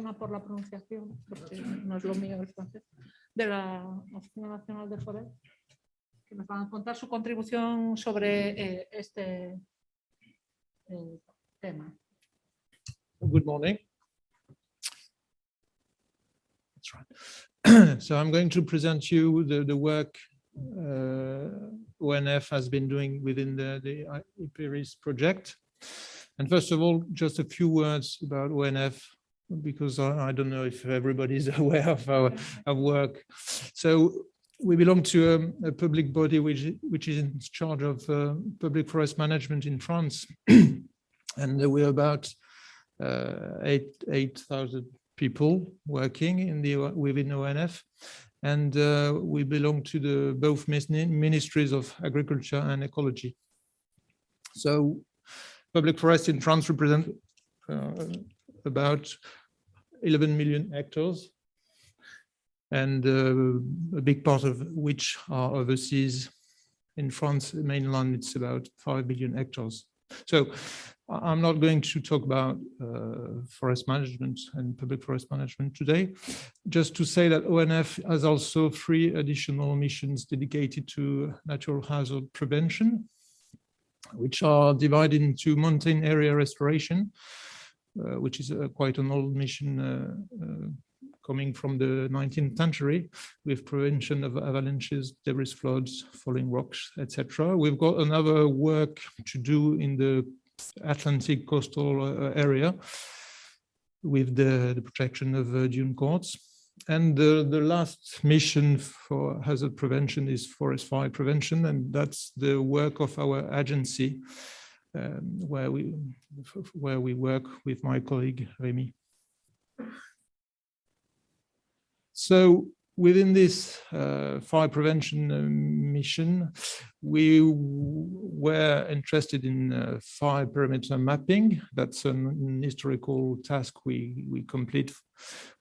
perdona por la pronunciación, porque no es lo mío el francés, de la Oficina Nacional de Forest, que nos van a contar su contribución sobre este tema. Good morning. That's right. So I'm going to present you the work ONF has been doing within the EPyRIS project. And first of all, just a few words about ONF, because I don't know if everybody is aware of our work. So we belong to a public body which is in charge of public forest management in France. And we're about 8,000 people working within ONF. And we belong to both ministries of agriculture and ecology. So public forests in France represent about 11 million hectares, and a big part of which are overseas. In France mainland, it's about 5 million hectares. So I'm not going to talk about forest management and public forest management today, just to say that ONF has also 3 additional missions dedicated to natural hazard prevention, which are divided into mountain area restoration, which is quite an old mission coming from the 19th century, with prevention of avalanches, debris floods, falling rocks, etc. We've got another work to do in the Atlantic coastal area with the protection of dune courts. And the last mission for hazard prevention is forest fire prevention, and that's the work of our agency, where we work with my colleague Rémy. So within this fire prevention mission, we were interested in fire perimeter mapping. That's an historical task we complete.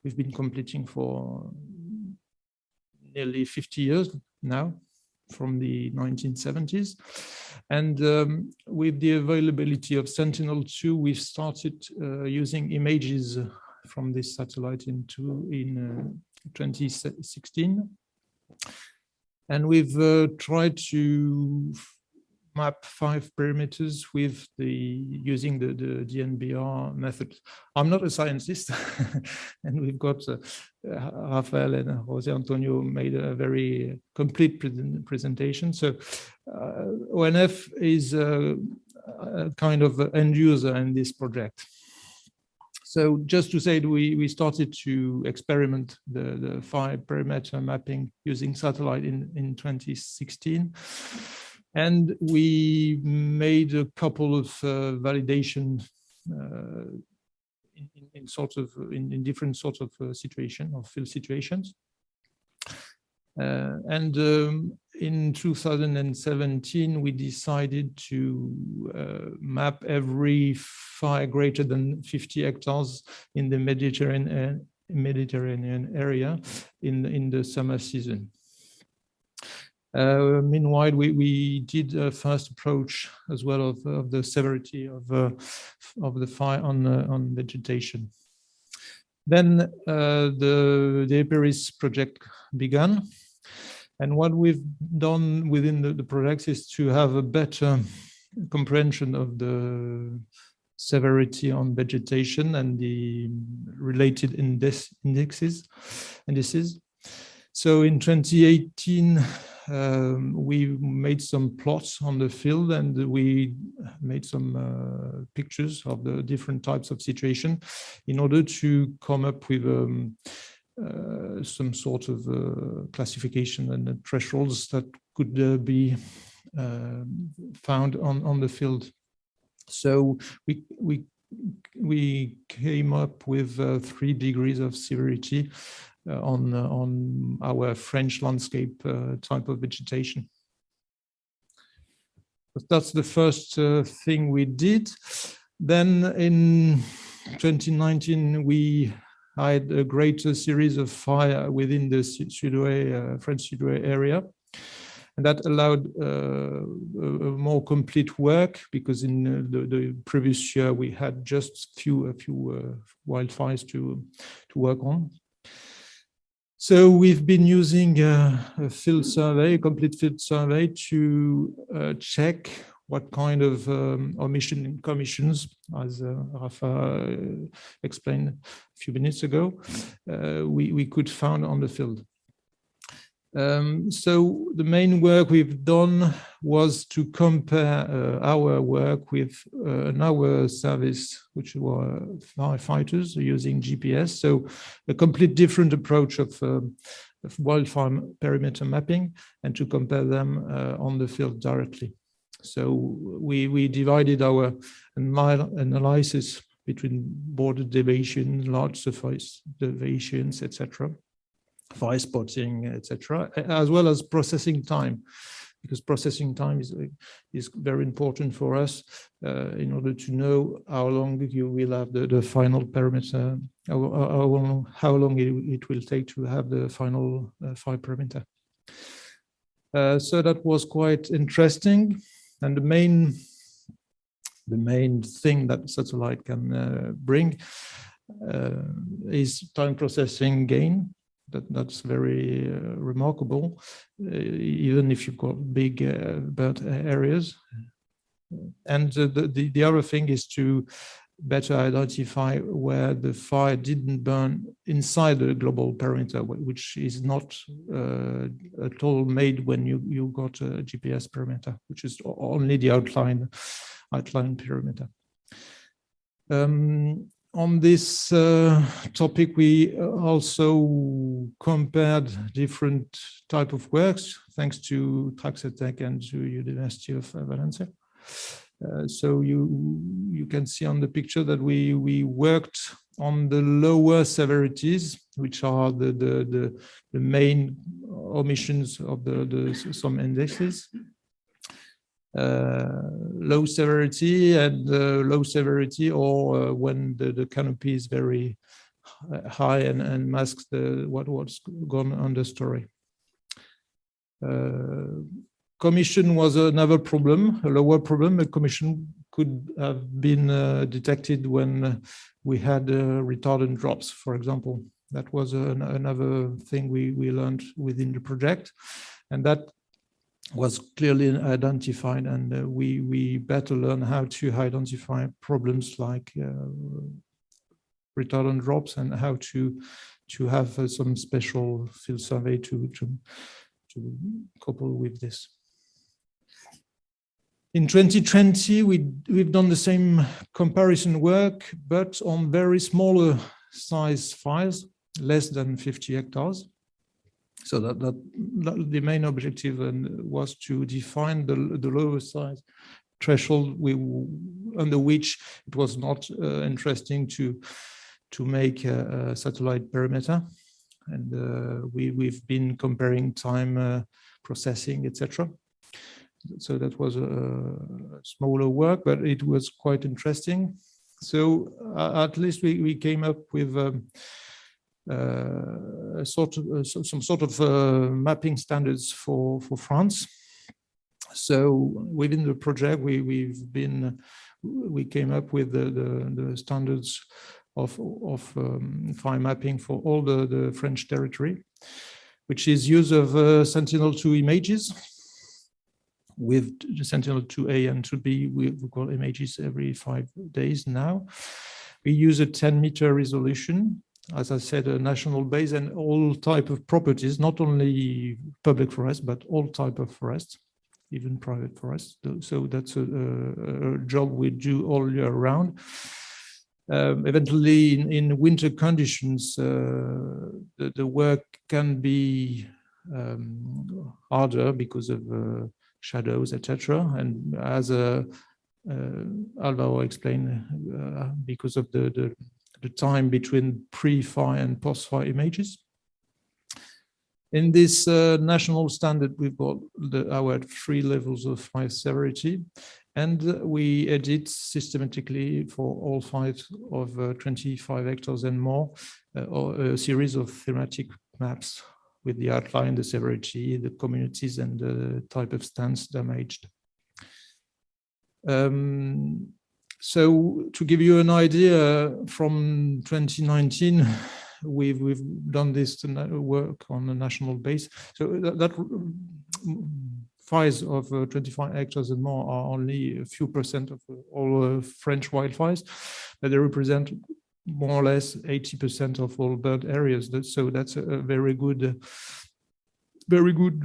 We've been completing for nearly 50 years now, from the 1970s. And with the availability of Sentinel-2, we've started using images from this satellite in 2016. And we've tried to map 5 perimeters with using the DNBR method. I'm not a scientist, and we've got Rafael and Jose Antonio made a very complete presentation. So ONF is a kind of end user in this project. So just to say, we started to experiment the fire perimeter mapping using satellite in 2016. And we made a couple of validation in different sorts of situation or field situations. And in 2017, we decided to map every fire greater than 50 hectares in the Mediterranean area in the summer season. Meanwhile, we did a first approach as well of the severity of the fire on vegetation. Then the EPyRIS project began, and what we've done within the project is to have a better comprehension of the severity on vegetation and the related indices. So in 2018, we made some plots on the field, and we made some pictures of the different types of situation in order to come up with some sort of classification and thresholds that could be found on the field. So we came up with 3 degrees of severity on our French landscape type of vegetation. But that's the first thing we did. Then in 2019, we had a greater series of fire within the French Sud-Ouest area. And that allowed a more complete work, because in the previous year we had just a few wildfires to work on. So we've been using a field survey, a complete field survey, to check what kind of omission and commissions, as Rafa explained a few minutes ago, we could find on the field. So the main work we've done was to compare our work with another service, which were firefighters using GPS. So a complete different approach of wildfire perimeter mapping, and to compare them on the field directly. So we divided our analysis between border deviations, large surface deviations, etc., fire spotting, etc., as well as processing time, because processing time is very important for us in order to know how long you will have the final perimeter, how long it will take to have the final fire perimeter. So that was quite interesting. And the main thing that satellite can bring is time processing gain. That's very remarkable, even if you've got big burnt areas. And the other thing is to better identify where the fire didn't burn inside the global perimeter, which is not at all made when you got a GPS perimeter, which is only the outline perimeter. On this topic, we also compared different type of works, thanks to Traxatec and to University of Valencia. So you can see on the picture that we worked on the lower severities, which are the main omissions of some indexes. Low severity and low severity, or when the canopy is very high and masks what's gone understory. Commission was another problem, a lower problem. A commission could have been detected when we had retardant drops, for example. That was another thing we learned within the project, and that was clearly identified, and we better learn how to identify problems like retardant drops, and how to have some special field survey to couple with this. In 2020, we've done the same comparison work, but on very smaller size fires, less than 50 hectares. So that the main objective was to define the lower size threshold under which it was not interesting to make a satellite perimeter. And we've been comparing time processing, etc. So that was a smaller work, but it was quite interesting. So at least we came up with some sort of mapping standards for France. So within the project, we came up with the standards of fire mapping for all the French territory, which is use of Sentinel-2 images. With the Sentinel-2A and 2B, we call images every 5 days now. We use a 10-meter resolution, as I said, a national base, and all type of properties, not only public forest, but all type of forests, even private forests. So that's a job we do all year round. Eventually, in winter conditions, the work can be harder because of shadows, etc. And as Alvaro explained, because of the time between pre-fire and post-fire images. In this national standard, we've got our 3 levels of fire severity, and we edit systematically for all fires of 25 hectares and more, or a series of thematic maps with the outline, the severity, the communities, and the type of stands damaged. So to give you an idea, from 2019, we've done this work on a national base. So that fires of 25 hectares and more are only a few % of all French wildfires, but they represent more or less 80% of all bird areas. So that's a very good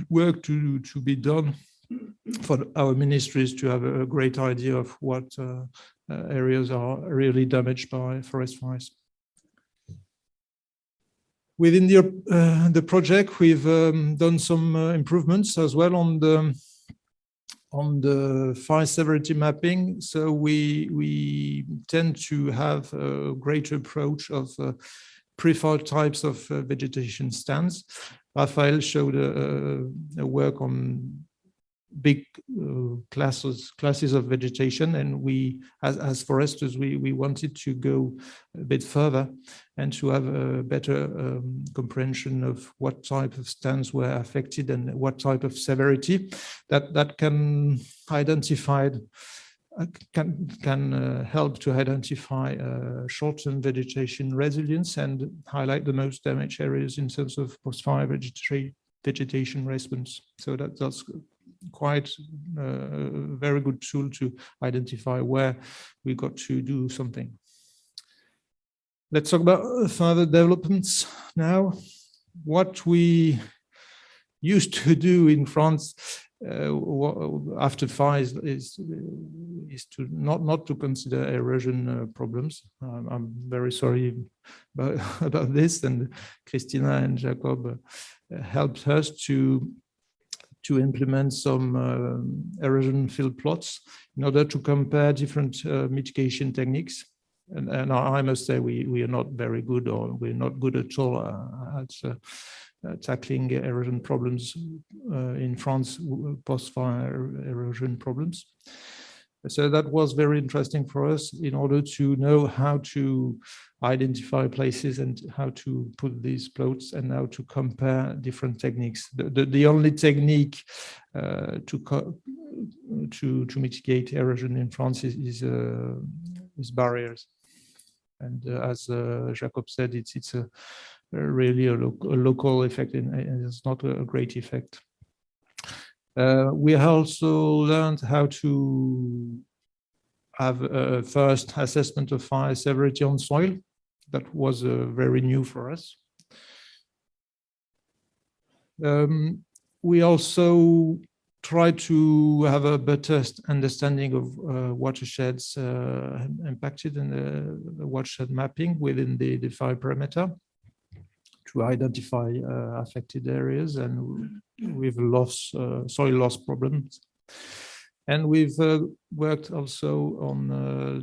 work to be done for our ministries to have a great idea of what areas are really damaged by forest fires. Within the project, we've done some improvements as well on the fire severity mapping. So we tend to have a greater approach of preferred types of vegetation stands. Raphael showed a work on big classes of vegetation, and we, as foresters, we wanted to go a bit further and to have a better comprehension of what type of stands were affected and what type of severity that can identify can help to identify short-term vegetation resilience and highlight the most damaged areas in terms of post-fire vegetation response. So that's quite a very good tool to identify where we got to do something. Let's talk about further developments now. What we used to do in France after fires is to not to consider erosion problems. I'm very sorry about this, and Christina and Jacob helped us to implement some erosion field plots in order to compare different mitigation techniques. And I must say we are not very good, or we're not good at all at tackling erosion problems in France, post-fire erosion problems. So that was very interesting for us in order to know how to identify places and how to put these plots and how to compare different techniques. The only technique to mitigate erosion in France is barriers. And as Jacob said, it's really a local effect, and it's not a great effect. We also learned how to have a first assessment of fire severity on soil. That was very new for us. We also try to have a better understanding of watersheds impacted in the watershed mapping within the fire perimeter to identify affected areas and with soil loss problems. And we've worked also on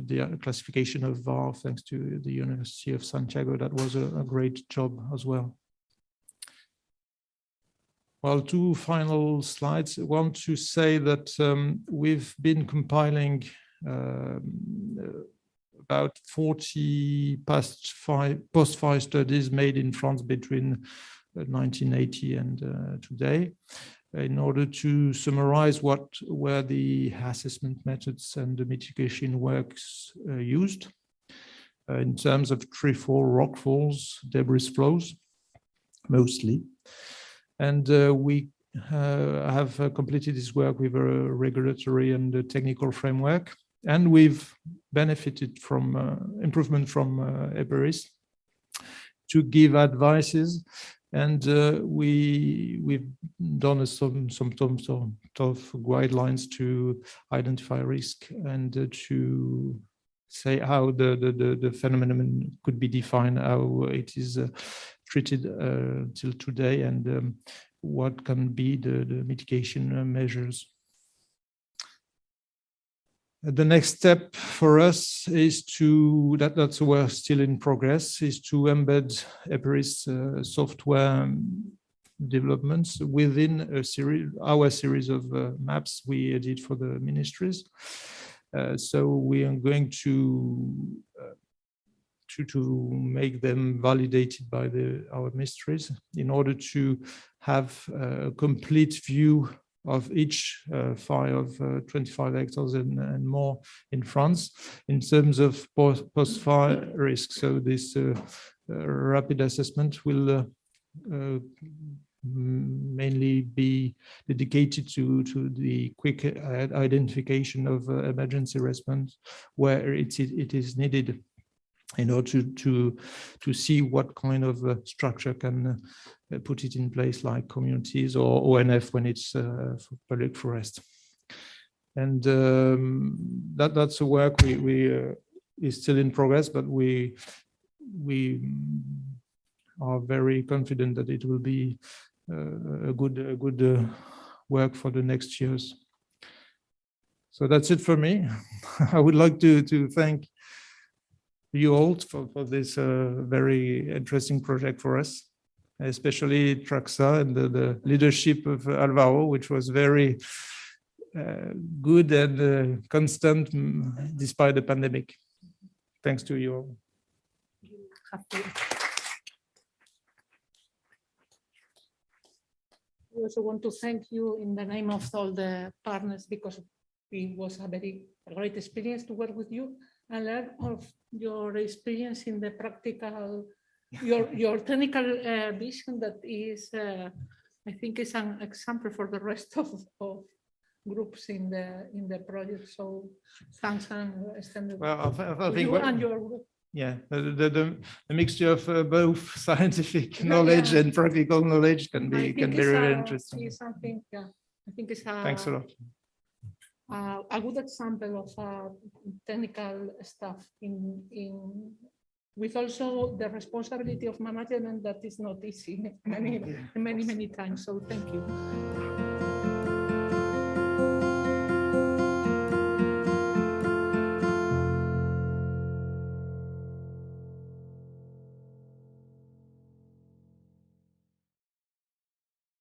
the classification of VAR thanks to the University of Santiago. That was a great job as well. Well, two final slides. I want to say that we've been compiling about 40 post-fire studies made in France between 1980 and today, in order to summarize what were the assessment methods and the mitigation works used in terms of tree fall, rock falls, debris flows, mostly. And we have completed this work with a regulatory and a technical framework, and we've benefited from improvement from EPyRIS to give advices. And we've done some tough guidelines to identify risk and to say how the phenomenon could be defined, how it is treated till today, and what can be the mitigation measures. The next step for us is to, that's we're still in progress, is to embed EPyRIS software developments within our series of maps we did for the ministries. So we are going to to make them validated by our ministries in order to have a complete view of each fire of 25 hectares and more in France in terms of post-fire risk. So this rapid assessment will mainly be dedicated to the quick identification of emergency response where it is needed, in order to see what kind of structure can put it in place, like communities or ONF when it's public forest. And that's a work we is still in progress, but we are very confident that it will be a good work for the next years. So that's it for me. I would like to thank you all for this very interesting project for us, especially Traxa and the leadership of Alvaro, which was very good and constant despite the pandemic. Thanks to you all. We also want to thank you in the name of all the partners, because it was a great experience to work with you and learn of your experience in the practical, your technical vision that is, I think, is an example for the rest of groups in the project. So thanks and extended. Well, I think you and your group. Yeah, the mixture of both scientific knowledge and practical knowledge can be very interesting. Something, yeah, I think it's Thanks a lot. A good example of technical stuff with also the responsibility of management that is not easy many times. So thank you.